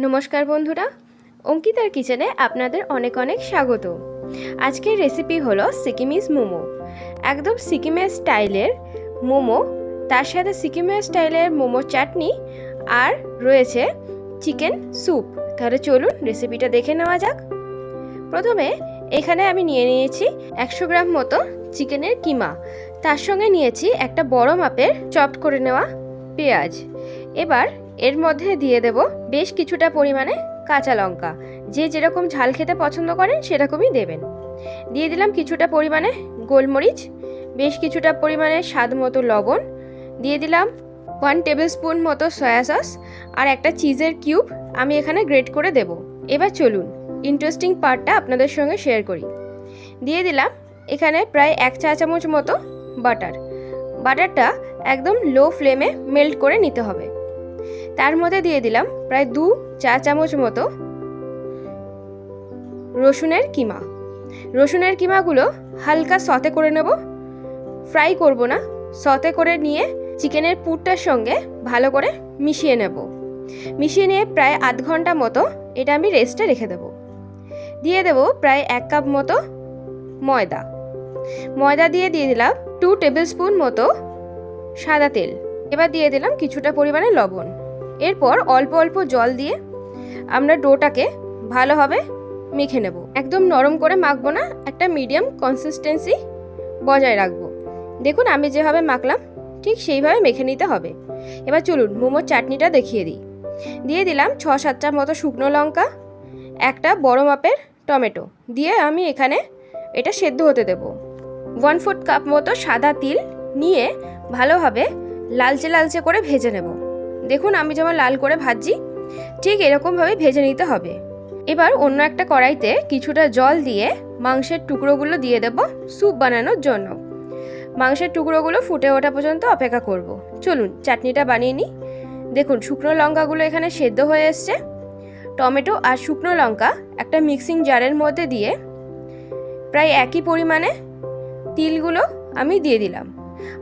নমস্কার বন্ধুরা, অঙ্কিতার কিচেনে আপনাদের অনেক অনেক স্বাগত। আজকের রেসিপি হলো সিকিমিজ মোমো। একদম সিকিমের স্টাইলের মোমো, তার সাথে সিকিমের স্টাইলের মোমো চাটনি আর রয়েছে চিকেন স্যুপ। তাহলে চলুন রেসিপিটা দেখে নেওয়া যাক। প্রথমে এখানে আমি নিয়ে নিয়েছি 100 গ্রাম মতো চিকেনের কিমা, তার সঙ্গে নিয়েছি একটা বড় মাপের চপড করে নেওয়া পেঁয়াজ। এবার এর মধ্যে দিয়ে দেব বেশ কিছুটা পরিমাণে কাঁচা লঙ্কা, যে যেরকম ঝাল খেতে পছন্দ করেন সেরকমই দেবেন। দিয়ে দিলাম কিছুটা পরিমাণে গোলমরিচ, বেশ কিছুটা পরিমাণে স্বাদ মতো লবণ, দিয়ে দিলাম 1 টেবিল স্পুন মতো সয়া সস আর একটা চিজের কিউব আমি এখানে গ্রেট করে দেব। এবার চলুন ইন্টারেস্টিং পার্টটা আপনাদের সঙ্গে শেয়ার করি। দিয়ে দিলাম এখানে প্রায় 1 চা চামচ মতো বাটারটা একদম লো ফ্লেমে মেল্ট করে নিতে হবে। তার মধ্যে দিয়ে দিলাম প্রায় 2 চা চামচ মতো রসুনের কিমাগুলো হালকা সতে করে নেব, ফ্রাই করব না। সতে করে নিয়ে চিকেনের পুরটার সঙ্গে ভালো করে মিশিয়ে নেব। মিশিয়ে নিয়ে প্রায় আধ ঘন্টা মতো এটা আমি রেস্টে রেখে দেব। দিয়ে দেব প্রায় 1 কাপ মতো ময়দা দিয়ে দিলাম 2 টেবিল স্পুন মতো সাদা তেল। এবার দিয়ে দিলাম কিছুটা পরিমাণে লবণ। এরপর অল্প অল্প জল দিয়ে আমরা ডোটাকে ভালোভাবে মেখে নেব। একদম নরম করে মাখবো না, একটা মিডিয়াম কনসিস্টেন্সি বজায় রাখবো। দেখুন আমি যেভাবে মাখলাম ঠিক সেইভাবে মেখে নিতে হবে। এবার চলুন মোমোর চাটনিটা দেখিয়ে দিই। দিয়ে দিলাম 6-7টা মতো শুকনো লঙ্কা, একটা বড় মাপের টমেটো দিয়ে আমি এখানে এটা সেদ্ধ হতে দেব। 1/4 কাপ মতো সাদা তিল নিয়ে ভালোভাবে লালচে করে ভেজে নেব। দেখুন আমি যেমন লাল করে ভাজছি ঠিক এরকমভাবে ভেজে নিতে হবে। এবার অন্য একটা কড়াইতে কিছুটা জল দিয়ে মাংসের টুকরোগুলো দিয়ে দেব স্যুপ বানানোর জন্য। মাংসের টুকরোগুলো ফুটে ওঠা পর্যন্ত অপেক্ষা করব। চলুন চাটনিটা বানিয়ে নিই। দেখুন শুকনো লঙ্কাগুলো এখানে সেদ্ধ হয়ে এসছে। টমেটো আর শুকনো লঙ্কা একটা মিক্সিং জারের মধ্যে দিয়ে প্রায় একই পরিমাণে তিলগুলো আমি দিয়ে দিলাম।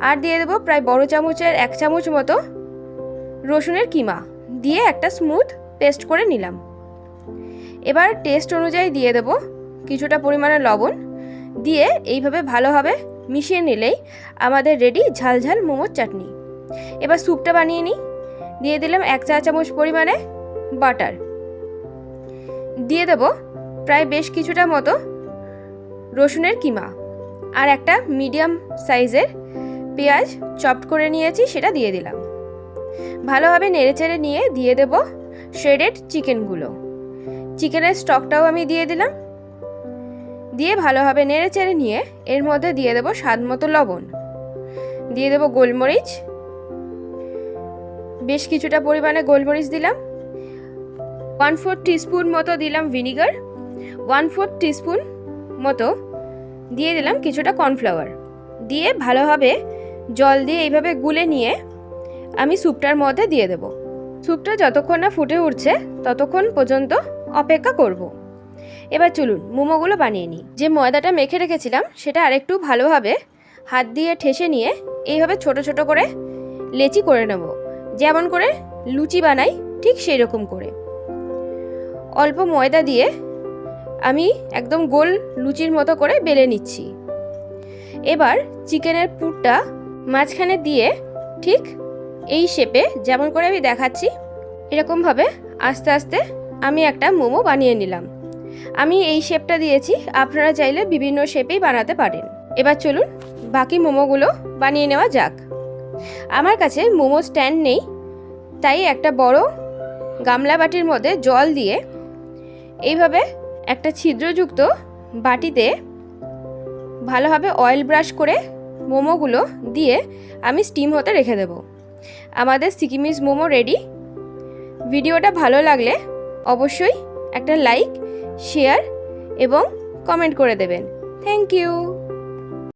আর দিয়ে দেবো প্রায় বড় চামচের 1 চামচ মতো রসুনের কিমা দিয়ে একটা স্মুথ পেস্ট করে নিলাম। এবার টেস্ট অনুযায়ী দিয়ে দেব কিছুটা পরিমাণে লবণ, দিয়ে এইভাবে ভালোভাবে মিশিয়ে নিলেই আমাদের রেডি ঝালঝাল মোমোর চাটনি। এবার স্যুপটা বানিয়ে নিই। দিয়ে দিলাম 1 চা চামচ পরিমাণে বাটার, দিয়ে দেব প্রায় বেশ কিছুটা মতো রসুনের কিমা আর একটা মিডিয়াম সাইজের পেঁয়াজ চপড করে নিয়েছি সেটা দিয়ে দিলাম। ভালোভাবে নেড়েচেড়ে নিয়ে দিয়ে দেব শ্রেডেড চিকেনের স্টকটাও আমি দিয়ে দিলাম। দিয়ে ভালোভাবে নেড়েচেড়ে নিয়ে এর মধ্যে দিয়ে দেব স্বাদ মতো লবণ, দিয়ে দেব গোলমরিচ, বেশ কিছুটা পরিমাণে গোলমরিচ দিলাম। 1/4 টিস্পুন মতো দিলাম ভিনিগার, 1/4 টিস্পুন মতো দিয়ে দিলাম কিছুটা কর্নফ্লাওয়ার। দিয়ে ভালোভাবে জল দিয়ে এইভাবে গুলে নিয়ে আমি স্যুপটার মধ্যে দিয়ে দেব। স্যুপটা যতক্ষণ না ফুটে উঠছে ততক্ষণ পর্যন্ত অপেক্ষা করব। এবার চলুন মোমোগুলো বানিয়ে নিই। যে ময়দাটা মেখে রেখেছিলাম সেটা আরেকটু ভালোভাবে হাত দিয়ে ঠেসে নিয়ে এইভাবে ছোট ছোট করে লেচি করে নেব। যেমন করে লুচি বানাই ঠিক সেই রকম করে অল্প ময়দা দিয়ে আমি একদম গোল লুচির মতো করে বেলে নিচ্ছি। এবার চিকেনের পুরটা মাঝখানে দিয়ে ঠিক এই শেপে যেমন করে আমি দেখাচ্ছি এরকমভাবে আস্তে আস্তে আমি একটা মোমো বানিয়ে নিলাম। আমি এই শেপটা দিয়েছি, আপনারা চাইলে বিভিন্ন শেপেই বানাতে পারেন। এবার চলুন বাকি মোমোগুলো বানিয়ে নেওয়া যাক। আমার কাছে মোমো স্ট্যান্ড নেই, তাই একটা বড় গামলা বাটির মধ্যে জল দিয়ে এইভাবে একটা ছিদ্রযুক্ত বাটিতে ভালোভাবে অয়েল ব্রাশ করে মোমোগুলো দিয়ে আমি স্টিম হতে রেখে দেব। আমাদের সিকিমিজ মোমো রেডি। ভিডিওটা ভালো লাগলে অবশ্যই একটা লাইক, শেয়ার এবং কমেন্ট করে দেবেন। Thank you.